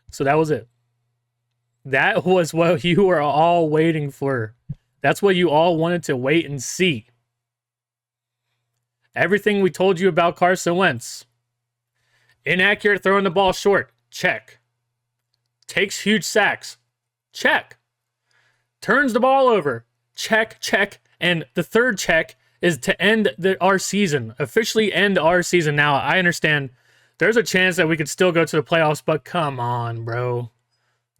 So that was it. That was what you were all waiting for. That's what you all wanted to wait and see. Everything we told you about Carson Wentz. Inaccurate throwing the ball short. Check. Takes huge sacks. Check. Turns the ball over. Check, check. And the third check is to end our season. Officially end our season. Now, I understand there's a chance that we could still go to the playoffs, but come on, bro.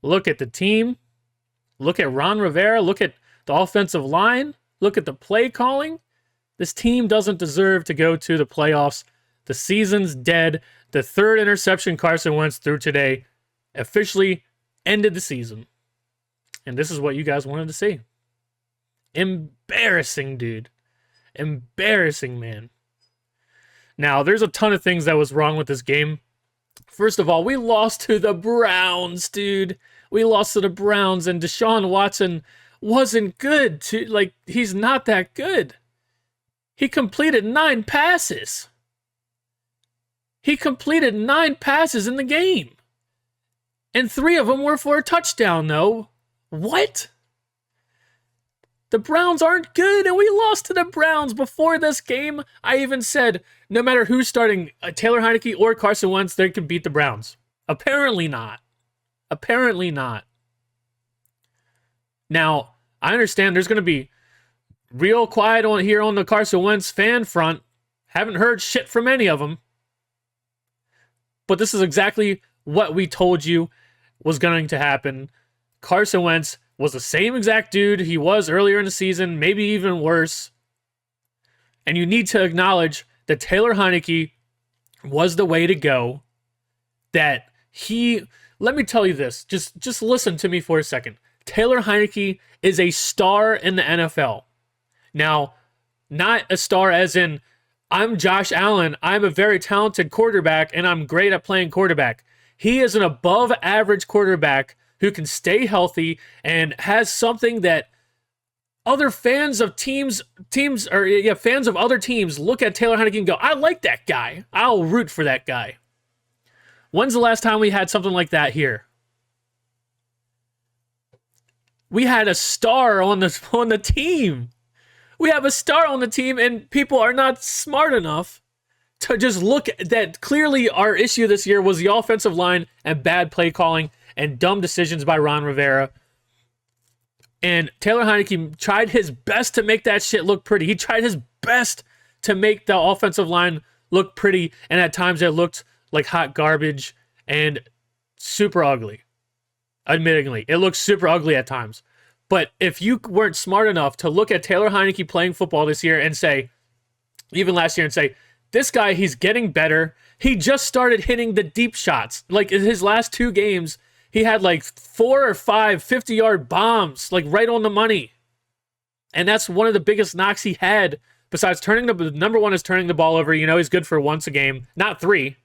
Look at the team. Look at Ron Rivera. Look at the offensive line. Look at the play calling. This team doesn't deserve to go to the playoffs. The season's dead. The third interception Carson Wentz threw today officially ended the season. And this is what you guys wanted to see. Embarrassing, dude. Embarrassing, man. Now, there's a ton of things that was wrong with this game. First of all, we lost to the Browns, dude. We lost to the Browns, and Deshaun Watson wasn't good. He's not that good. He completed 9 passes. He completed 9 passes in the game. And 3 of them were for a touchdown, though. What? The Browns aren't good, and we lost to the Browns. Before this game, I even said, no matter who's starting, Taylor Heinicke or Carson Wentz, they can beat the Browns. Apparently not. Apparently not. Now, I understand there's going to be real quiet here on the Carson Wentz fan front. Haven't heard shit from any of them. But this is exactly what we told you was going to happen. Carson Wentz was the same exact dude he was earlier in the season, maybe even worse. And you need to acknowledge that Taylor Heinicke was the way to go. Let me tell you this, just listen to me for a second. Taylor Heinicke is a star in the NFL. Now, not a star as in, I'm Josh Allen, I'm a very talented quarterback, and I'm great at playing quarterback. He is an above average quarterback who can stay healthy and has something that other fans of fans of other teams look at Taylor Heinicke and go, I like that guy. I'll root for that guy. When's the last time we had something like that here? We had a star on the team. We have a star on the team, and people are not smart enough to just look at that. Clearly, our issue this year was the offensive line and bad play calling and dumb decisions by Ron Rivera. And Taylor Heinicke tried his best to make that shit look pretty. He tried his best to make the offensive line look pretty, and at times it looked like hot garbage and super ugly. Admittingly, it looked super ugly at times. But if you weren't smart enough to look at Taylor Heinicke playing football this year and say, even last year, and say, this guy, he's getting better. He just started hitting the deep shots. Like in his last 2 games, he had like 4 or 5 50-yard bombs, like right on the money. And that's one of the biggest knocks he had. Besides number one is turning the ball over. You know, he's good for once a game, not 3.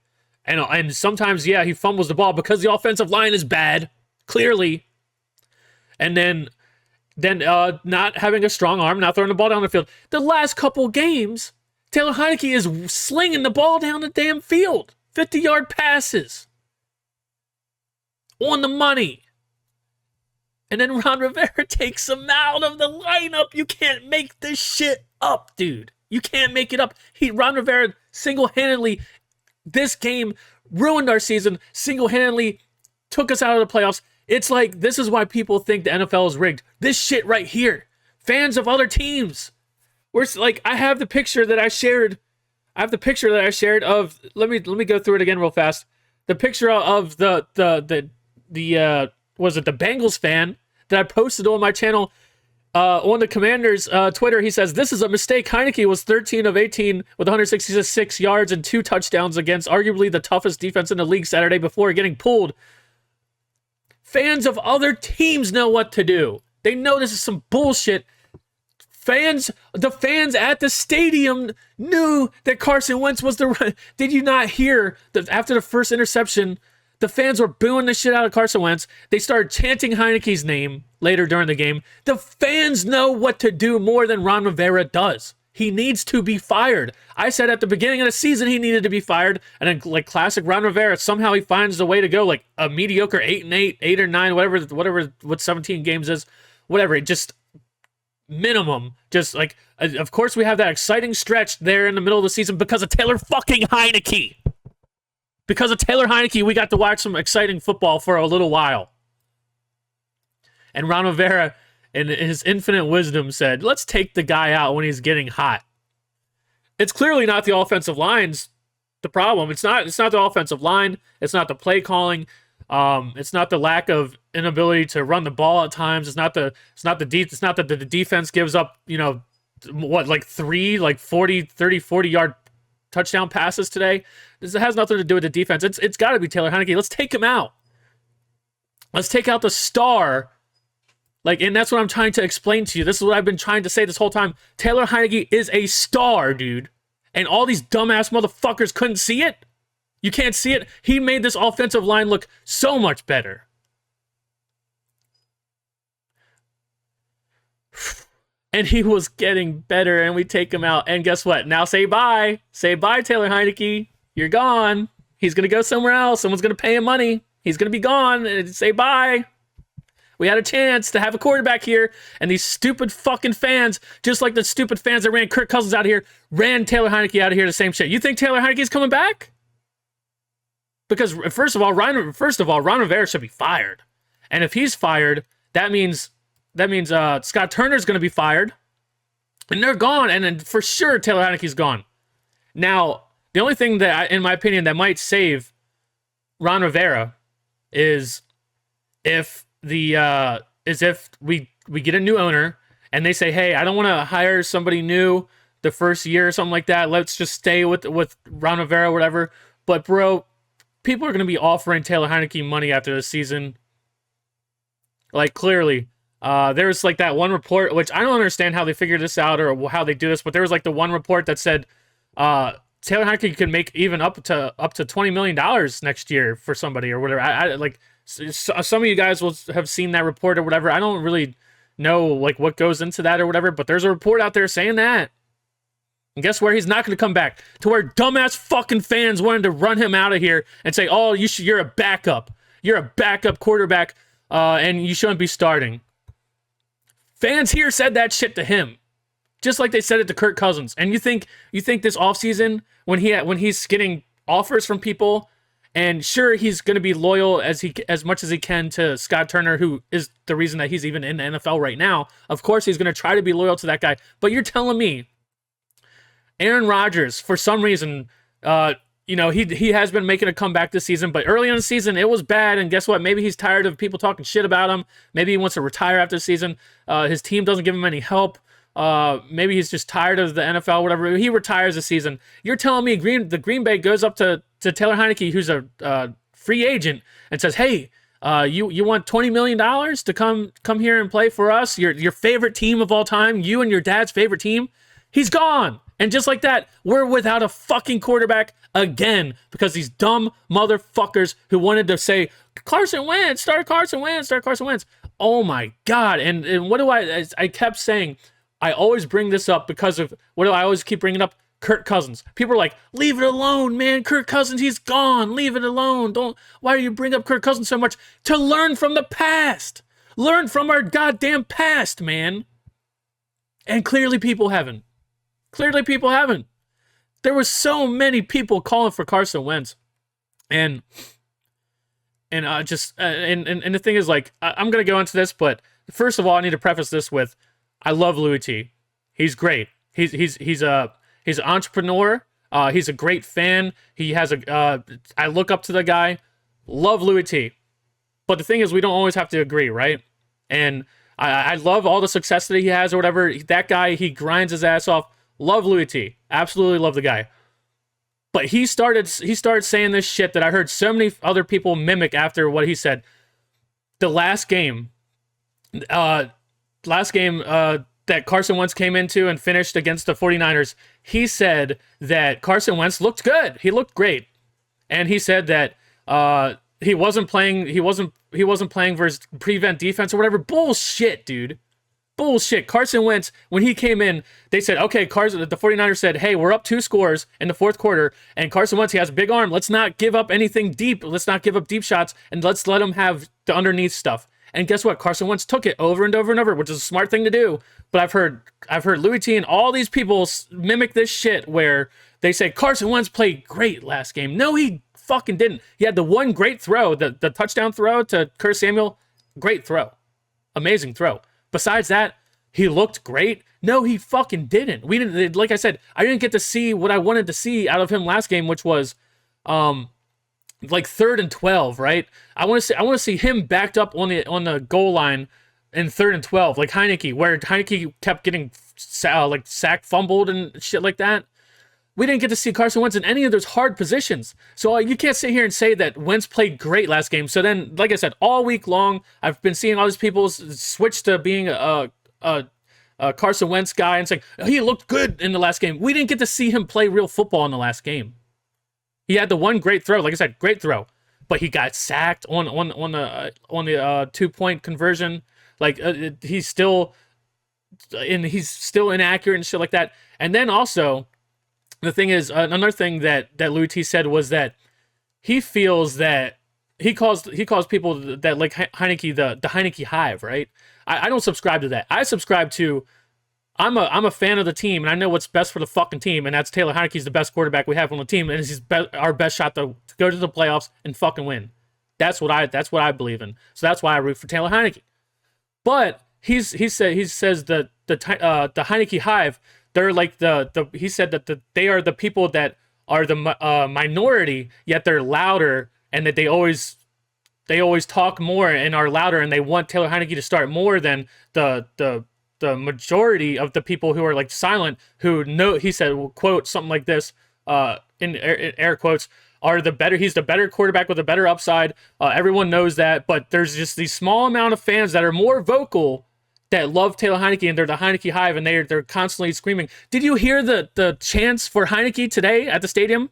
And sometimes, yeah, he fumbles the ball because the offensive line is bad, clearly. And then not having a strong arm, not throwing the ball down the field. The last couple games, Taylor Heinicke is slinging the ball down the damn field. 50-yard passes. On the money. And then Ron Rivera takes him out of the lineup. You can't make this shit up, dude. You can't make it up. Ron Rivera single-handedly, this game ruined our season, single-handedly took us out of the playoffs. It's like, this is why people think the NFL is rigged. This shit right here. Fans of other teams. I have the picture that I shared. Of, let me go through it again real fast. The picture of the Bengals fan that I posted on my channel on the Commanders Twitter. He says, this is a mistake. Heinicke was 13 of 18 with 166 yards and 2 touchdowns against arguably the toughest defense in the league Saturday before getting pulled. Fans of other teams know what to do. They know this is some bullshit. The fans at the stadium knew that Carson Wentz was Did you not hear that after the first interception, the fans were booing the shit out of Carson Wentz? They started chanting Heinicke's name later during the game. The fans know what to do more than Ron Rivera does. He needs to be fired. I said at the beginning of the season he needed to be fired, and then like classic Ron Rivera, somehow he finds a way to go like a mediocre 8-8, 8 or 9, whatever what 17 games is, whatever. It just minimum, just like of course we have that exciting stretch there in the middle of the season because of Taylor fucking Heinicke. Because of Taylor Heinicke, we got to watch some exciting football for a little while. And Ron Rivera, in his infinite wisdom, said, let's take the guy out when he's getting hot. It's clearly not the offensive line's the problem. It's not the offensive line. It's not the play calling. It's not the lack of inability to run the ball at times. It's not that the defense gives up, like 40 yard touchdown passes today. This has nothing to do with the defense. It's got to be Taylor Heinicke. Let's take him out. Let's take out the star. And that's what I'm trying to explain to you. This is what I've been trying to say this whole time. Taylor Heinicke is a star, dude. And all these dumbass motherfuckers couldn't see it. You can't see it. He made this offensive line look so much better. And he was getting better, and we take him out. And guess what? Now say bye. Say bye, Taylor Heinicke. You're gone. He's going to go somewhere else. Someone's going to pay him money. He's going to be gone. And say bye. We had a chance to have a quarterback here, and these stupid fucking fans, just like the stupid fans that ran Kirk Cousins out of here, ran Taylor Heinicke out of here, the same shit. You think Taylor Heinicke's coming back? Because first of all, Ron Rivera should be fired. And if he's fired, that means Scott Turner's going to be fired, and they're gone. And then for sure, Taylor Heinicke's gone. Now, the only thing that, in my opinion, that might save Ron Rivera is if we get a new owner and they say, hey, I don't want to hire somebody new the first year or something like that. Let's just stay with Ron Rivera or whatever. But bro, people are going to be offering Taylor Heinicke money after the season. Like clearly, there's like that one report, which I don't understand how they figured this out or how they do this, but there was like the one report that said Taylor Heinicke could make even up to $20 million next year for somebody or whatever. I like. Some of you guys will have seen that report or whatever. I don't really know like what goes into that or whatever, but there's a report out there saying that. And guess where? He's not going to come back to where dumbass fucking fans wanted to run him out of here and say, oh, you're a backup. You're a backup quarterback, and you shouldn't be starting. Fans here said that shit to him, just like they said it to Kirk Cousins. And you think this offseason when he's getting offers from people, and sure, he's going to be loyal as much as he can to Scott Turner, who is the reason that he's even in the NFL right now. Of course, he's going to try to be loyal to that guy. But you're telling me Aaron Rodgers, for some reason, he has been making a comeback this season, but early in the season, it was bad. And guess what? Maybe he's tired of people talking shit about him. Maybe he wants to retire after the season. His team doesn't give him any help. Maybe he's just tired of the NFL, whatever. He retires this season. You're telling me the Green Bay goes up to Taylor Heinicke, who's a free agent, and says, hey, you want $20 million to come here and play for us, your favorite team of all time, you and your dad's favorite team? He's gone. And just like that, we're without a fucking quarterback again because these dumb motherfuckers who wanted to say, Carson Wentz, start Carson Wentz. Oh my God. And what do I kept saying, I always bring this up because of, what do I always keep bringing up? Kirk Cousins. People are like, leave it alone, man. Kirk Cousins, he's gone. Leave it alone. Why do you bring up Kirk Cousins so much? To learn from the past. Learn from our goddamn past, man. And clearly people haven't. There were so many people calling for Carson Wentz. And the thing is, like, I'm going to go into this, but first of all, I need to preface this with, I love Louis T. He's great. He's an entrepreneur. He's a great fan. He has I look up to the guy. Love Louis T. But the thing is, we don't always have to agree, right? And I love all the success that he has or whatever. That guy, he grinds his ass off. Love Louis T. Absolutely love the guy. But he started saying this shit that I heard so many other people mimic after what he said. The last game that Carson Wentz came into and finished against the 49ers, he said that Carson Wentz looked good. He looked great. And he said that he wasn't playing for his prevent defense or whatever. Bullshit, dude. Bullshit. Carson Wentz, when he came in, they said, okay, the 49ers said, hey, we're up 2 scores in the fourth quarter, and Carson Wentz, he has a big arm. Let's not give up anything deep. Let's not give up deep shots, and let's let him have the underneath stuff. And guess what? Carson Wentz took it over and over and over, which is a smart thing to do. But I've heard Louis T and all these people mimic this shit where they say Carson Wentz played great last game. No, he fucking didn't. He had the one great throw, the touchdown throw to Curtis Samuel. Great throw. Amazing throw. Besides that, he looked great. No, he fucking didn't. We didn't, like I said, I didn't get to see what I wanted to see out of him last game, which was like 3rd and 12, right? I want to see him backed up on the goal line in 3rd and 12, like Heinicke, where Heinicke kept getting sacked, fumbled, and shit like that. We didn't get to see Carson Wentz in any of those hard positions. So you can't sit here and say that Wentz played great last game. So then, like I said, all week long, I've been seeing all these people switch to being a Carson Wentz guy and saying, he looked good in the last game. We didn't get to see him play real football in the last game. He had the one great throw, like I said, great throw, but he got sacked on the 2-point conversion. Like he's still inaccurate and shit like that. And then also, the thing is, another thing that Louis T said was that he feels that he calls people that like Heinicke the Heinicke hive, right? I don't subscribe to that. I subscribe to I'm a fan of the team, and I know what's best for the fucking team, and that's Taylor Heinicke's the best quarterback we have on the team, and he's our best shot to go to the playoffs and fucking win. That's what I believe in. So that's why I root for Taylor Heinicke. But he says the Heinicke hive. They're like he said that they are the people that are the minority, yet they're louder, and that they always talk more and are louder, and they want Taylor Heinicke to start more than the majority of the people who are like silent, who know, he said, quote, something like this, in air quotes, are the better, he's the better quarterback with a better upside. Everyone knows that, but there's just these small amount of fans that are more vocal that love Taylor Heinicke, and they're the Heinicke hive, and they're constantly screaming. Did you hear the chants for Heinicke today at the stadium?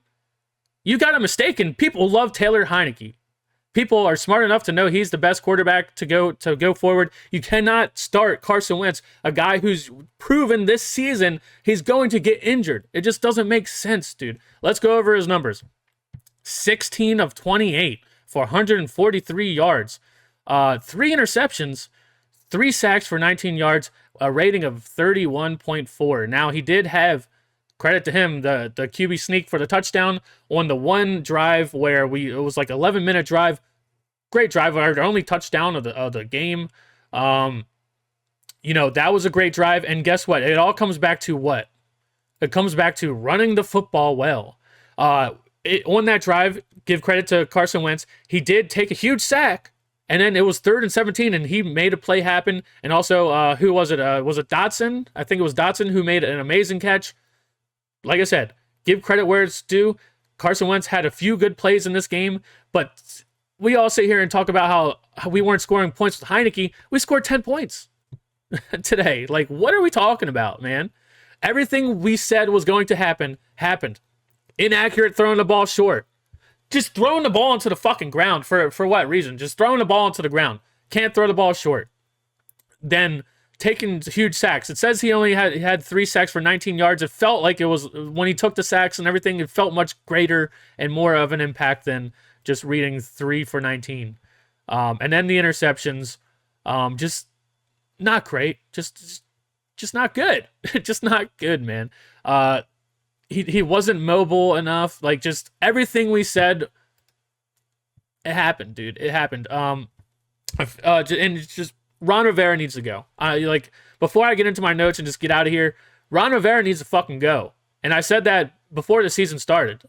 You got it mistaken. People love Taylor Heinicke. People are smart enough to know he's the best quarterback to go forward. You cannot start Carson Wentz, a guy who's proven this season he's going to get injured. It just doesn't make sense, dude. Let's go over his numbers. 16 of 28 for 143 yards, 3 interceptions, 3 sacks for 19 yards, a rating of 31.4. Now, he did have, credit to him, the QB sneak for the touchdown on the one drive where it was like 11-minute drive. Great drive, our only touchdown of the game. That was a great drive. And guess what? It all comes back to what? It comes back to running the football well. On that drive, give credit to Carson Wentz. He did take a huge sack. And then it was 3rd and 17, and he made a play happen. And also, who was it? Was it Dotson? I think it was Dotson who made an amazing catch. Like I said, give credit where it's due. Carson Wentz had a few good plays in this game, but we all sit here and talk about how we weren't scoring points with Heinicke. We scored 10 points today. Like, what are we talking about, man? Everything we said was going to happen, happened. Inaccurate throwing the ball short. Just throwing the ball into the fucking ground. For what reason? Just throwing the ball into the ground. Can't throw the ball short. Then taking huge sacks. It says he only had 3 sacks for 19 yards. It felt like it was, when he took the sacks and everything, it felt much greater and more of an impact than just reading 3 for 19. And then the interceptions, just not great. Just not good. Just not good, man. He wasn't mobile enough. Like, just everything we said, it happened, dude. It happened. And it's just, Ron Rivera needs to go. Before I get into my notes and just get out of here, Ron Rivera needs to fucking go. And I said that before the season started.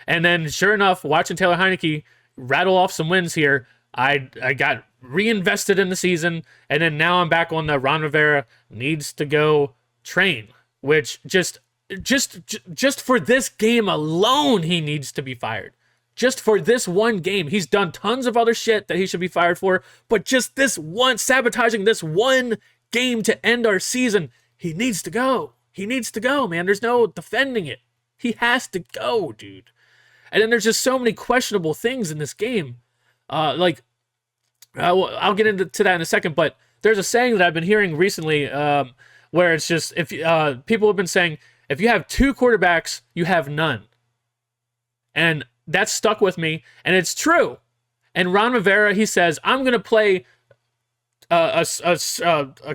And then, sure enough, watching Taylor Heinicke rattle off some wins here, I got reinvested in the season, and then now I'm back on the Ron Rivera needs to go train, which just for this game alone, he needs to be fired. Just for this one game. He's done tons of other shit that he should be fired for, but just this one, sabotaging this one game to end our season, he needs to go. He needs to go, man. There's no defending it. He has to go, dude. And then there's just so many questionable things in this game. I'll get into that in a second, but there's a saying that I've been hearing recently, where it's just if people have been saying if you have two quarterbacks, you have none, and that's stuck with me, and it's true. And Ron Rivera, he says, I'm gonna play a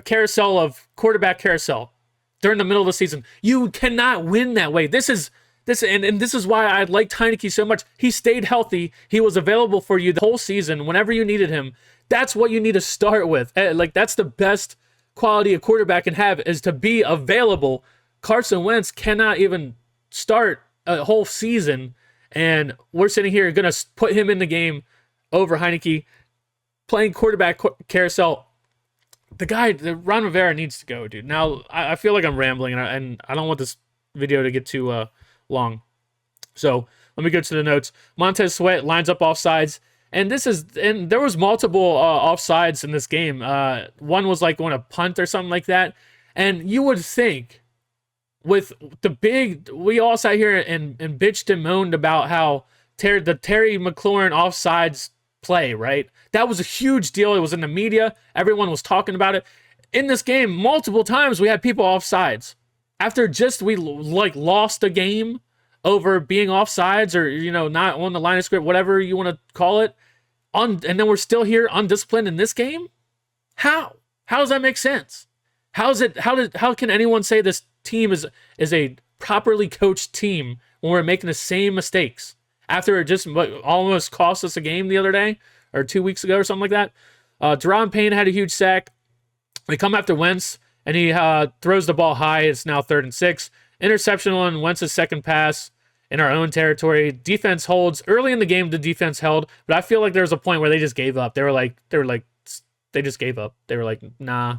carousel of quarterback carousel during the middle of the season. You cannot win that way. This is why I liked Heinicke so much. He stayed healthy. He was available for you the whole season whenever you needed him. That's what you need to start with. Like, that's the best quality a quarterback can have, is to be available. Carson Wentz cannot even start a whole season, and we're sitting here going to put him in the game over Heinicke, playing quarterback carousel. The Ron Rivera needs to go, dude. Now, I feel like I'm rambling, and I don't want this video to get too long. So let me go to the notes. Montez Sweat lines up offsides, and there was multiple offsides in this game. One was like on a punt or something like that, and you would think with we all sat here and bitched and moaned about how the Terry McLaurin offsides play, right? That was a huge deal. It was in the media. Everyone was talking about it. In this game, multiple times we had people offsides. After we lost a game over being offsides, or not on the line of script, whatever you want to call it, and then we're still here undisciplined in this game. How does that make sense? How can anyone say this team is a properly coached team when we're making the same mistakes after it just almost cost us a game the other day or 2 weeks ago or something like that? Deron Payne had a huge sack. They come after Wentz, and he throws the ball high. It's now 3rd and 6. Interception on Wentz's second pass in our own territory. Defense holds. Early in the game, the defense held, but I feel like there was a point where they just gave up. They just gave up. They were like, nah.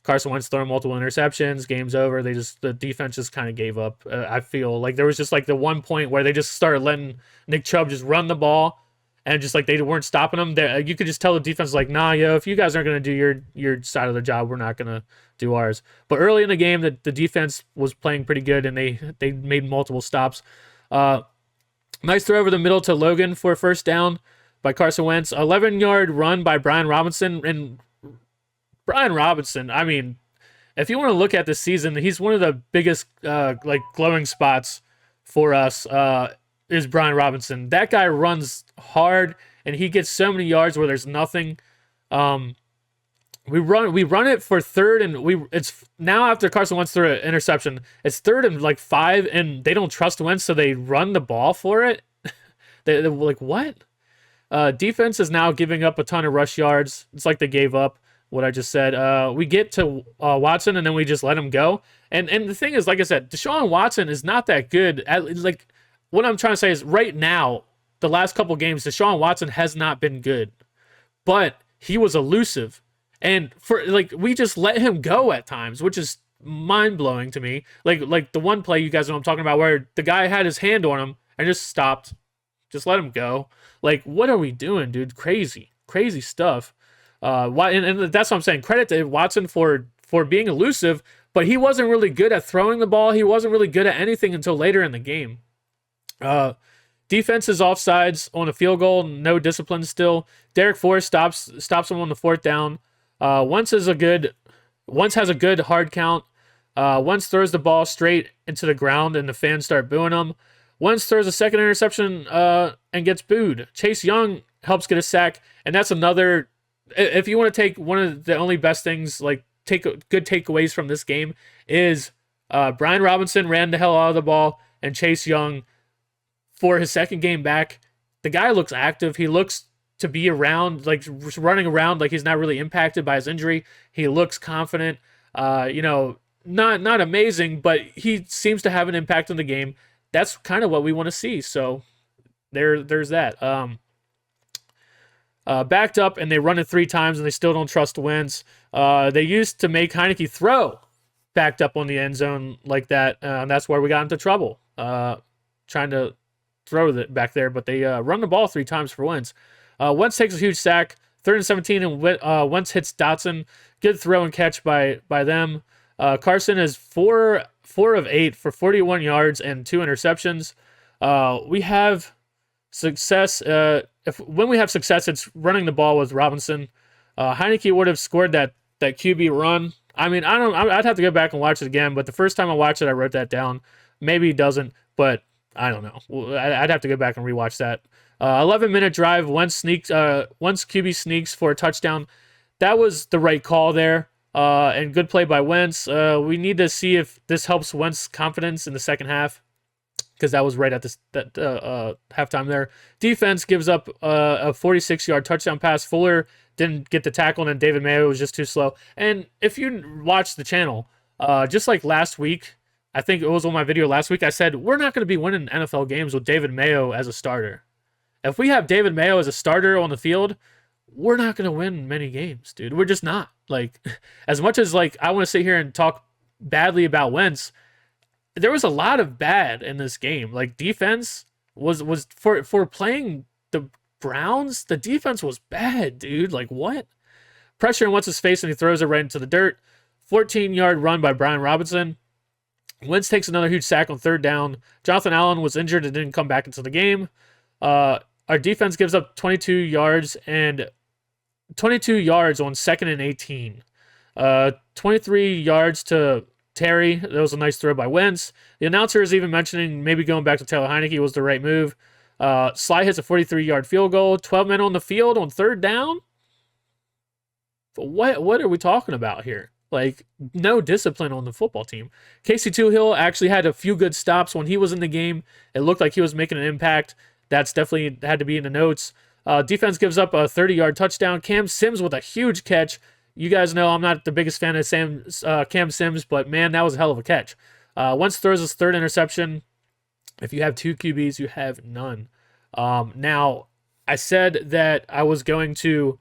Carson Wentz throwing multiple interceptions. Game's over. The defense just kind of gave up. I feel like there was just like the one point where they just started letting Nick Chubb just run the ball, and just like they weren't stopping him. You could just tell the defense was like, nah, yo, if you guys aren't going to do your side of the job, we're not going to do ours. But early in the game, the defense was playing pretty good, and they made multiple stops. Nice throw over the middle to Logan for a first down by Carson Wentz. 11-yard run by Brian Robinson. And Brian Robinson, I mean, if you want to look at this season, he's one of the biggest glowing spots for us. Is Brian Robinson. That guy runs hard, and he gets so many yards where there's nothing. We run it for 3rd, and it's now after Carson Wentz threw an interception. It's 3rd and 5, and they don't trust Wentz, so they run the ball for it. They're like, what? Defense is now giving up a ton of rush yards. It's like they gave up what I just said. We get to Watson, and then we just let him go. And the thing is, like I said, Deshaun Watson is not that good. What I'm trying to say is right now, the last couple games, Deshaun Watson has not been good, but he was elusive. And we just let him go at times, which is mind blowing to me. Like the one play, you guys know what I'm talking about, where the guy had his hand on him and just stopped, just let him go. Like, what are we doing, dude? Crazy stuff. And that's what I'm saying. Credit to Watson for being elusive, but he wasn't really good at throwing the ball. He wasn't really good at anything until later in the game. Defense is offsides on a field goal, no discipline still. Derek Forrest stops him on the 4th down. Wentz has a good hard count. Wentz throws the ball straight into the ground, and the fans start booing him. Wentz throws a second interception and gets booed. Chase Young helps get a sack, and that's another. If you want to take one of the only best things, take good takeaways from this game, is Brian Robinson ran the hell out of the ball, and Chase Young, for his second game back, the guy looks active. He looks to be around, running around, like he's not really impacted by his injury. He looks confident. Not amazing, but he seems to have an impact on the game. That's kind of what we want to see. So there's that. Backed up, and they run it 3 times, and they still don't trust Wentz. They used to make Heinicke throw backed up on the end zone like that, and that's where we got into trouble. Trying to throw it back there, but they run the ball 3 times for Wentz. Wentz takes a huge sack, 3rd and 17, and Wentz hits Dotson. Good throw and catch by them. Carson is 4 of 8 for 41 yards and 2 interceptions. We have success. When we have success, it's running the ball with Robinson. Heinicke would have scored that that QB run. I mean, I'd have to go back and watch it again, but the first time I watched it, I wrote that down. Maybe he doesn't, but I don't know. I'd have to go back and rewatch that. 11-minute drive. Once QB sneaks for a touchdown. That was the right call there. And good play by Wentz. We need to see if this helps Wentz's confidence in the second half, because that was right at that halftime there. Defense gives up a 46-yard touchdown pass. Fuller didn't get the tackle, and David Mayo was just too slow. And if you watch the channel, just like last week, I think it was on my video last week, I said, we're not going to be winning NFL games with David Mayo as a starter. If we have David Mayo as a starter on the field, we're not going to win many games, dude. We're just not. Like, as much as like I want to sit here and talk badly about Wentz, there was a lot of bad in this game. Like, defense was for playing the Browns, the defense was bad, dude. Like, what? Pressure in Wentz's face, and he throws it right into the dirt. 14-yard run by Brian Robinson. Wentz takes another huge sack on third down. Jonathan Allen was injured and didn't come back into the game. Our defense gives up 22 yards on 2nd and 18. 23 yards to Terry. That was a nice throw by Wentz. The announcer is even mentioning maybe going back to Taylor Heinicke was the right move. Sly hits a 43-yard field goal. 12 men on the field on third down. What are we talking about here? Like, no discipline on the football team. Casey Toohill actually had a few good stops when he was in the game. It looked like he was making an impact. That's definitely had to be in the notes. Defense gives up a 30-yard touchdown. Cam Sims with a huge catch. You guys know I'm not the biggest fan of Cam Sims, but man, that was a hell of a catch. Wentz throws his third interception. If you have 2 QBs, you have none. Now, I said that I was going to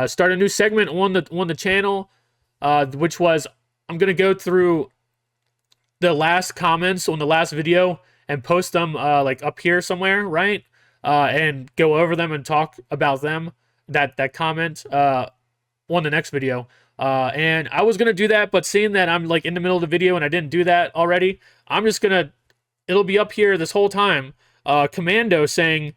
start a new segment on the channel, which was I'm going to go through the last comments on the last video and post them like up here somewhere, right? And go over them and talk about them, that comment on the next video. And I was going to do that, but seeing that I'm like in the middle of the video and I didn't do that already, I'm just going to, it'll be up here this whole time. Commando saying,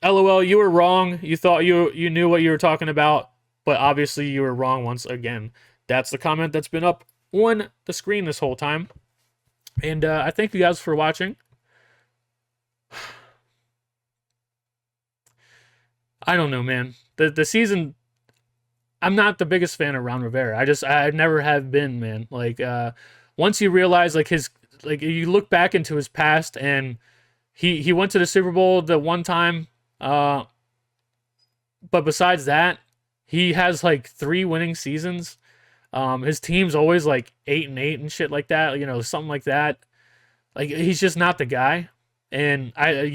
LOL, you were wrong. You thought you knew what you were talking about, but obviously you were wrong once again. That's the comment that's been up on the screen this whole time. And I thank you guys for watching. I don't know, man. The season, I'm not the biggest fan of Ron Rivera. I never have been, man. Like, once you realize, like, you look back into his past, and he went to the Super Bowl the one time, but besides that, he has like 3 winning seasons. His team's always like 8-8 and shit like that, something like that. Like, he's just not the guy. And I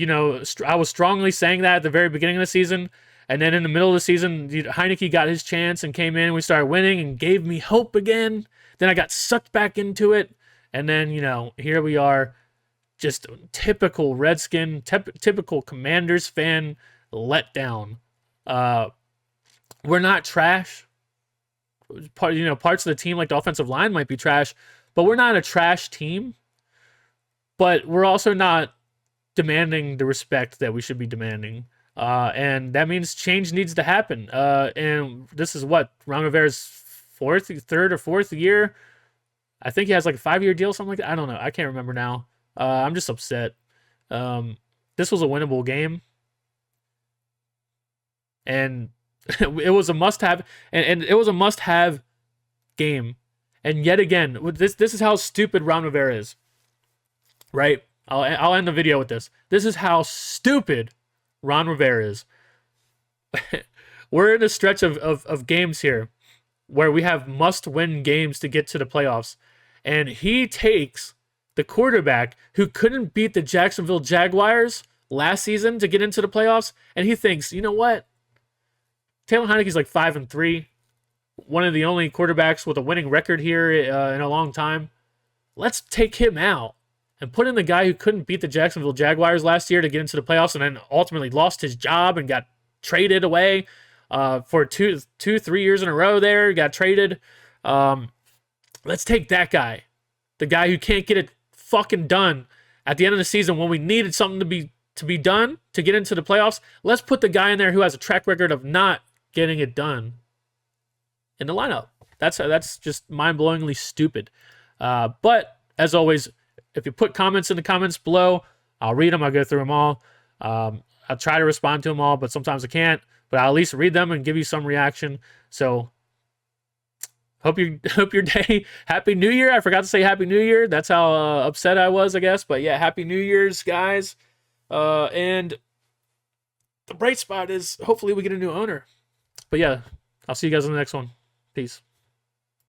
was strongly saying that at the very beginning of the season. And then in the middle of the season, Heinicke got his chance and came in. We started winning and gave me hope again. Then I got sucked back into it. And then, here we are. Just typical Redskin, typical Commanders fan letdown. We're not trash. Parts of the team, like the offensive line, might be trash, but we're not a trash team. But we're also not demanding the respect that we should be demanding. And that means change needs to happen. And this is what, Ron Rivera's third or fourth year. I think he has like a 5-year deal, something like that. I don't know. I can't remember now. I'm just upset. This was a winnable game. And it was a must-have, and it was a must-have game. And yet again, this is how stupid Ron Rivera is. Right? I'll end the video with this. This is how stupid Ron Rivera is. We're in a stretch of games here where we have must-win games to get to the playoffs. And he takes the quarterback who couldn't beat the Jacksonville Jaguars last season to get into the playoffs, and he thinks, you know what? Taylor Heinicke's like 5-3, one of the only quarterbacks with a winning record here in a long time. Let's take him out and put in the guy who couldn't beat the Jacksonville Jaguars last year to get into the playoffs, and then ultimately lost his job and got traded away for 3 years in a row there, got traded. Let's take that guy, the guy who can't get it fucking done at the end of the season when we needed something to be done to get into the playoffs. Let's put the guy in there who has a track record of not getting it done. in the lineup. That's just mind-blowingly stupid. But as always, if you put comments in the comments below, I'll read them. I'll go through them all. I'll try to respond to them all, but sometimes I can't. But I'll at least read them and give you some reaction. So hope your day. Happy New Year. I forgot to say Happy New Year. That's how upset I was, I guess. But yeah, Happy New Year's, guys. And the bright spot is hopefully we get a new owner. But yeah, I'll see you guys in the next one. Peace.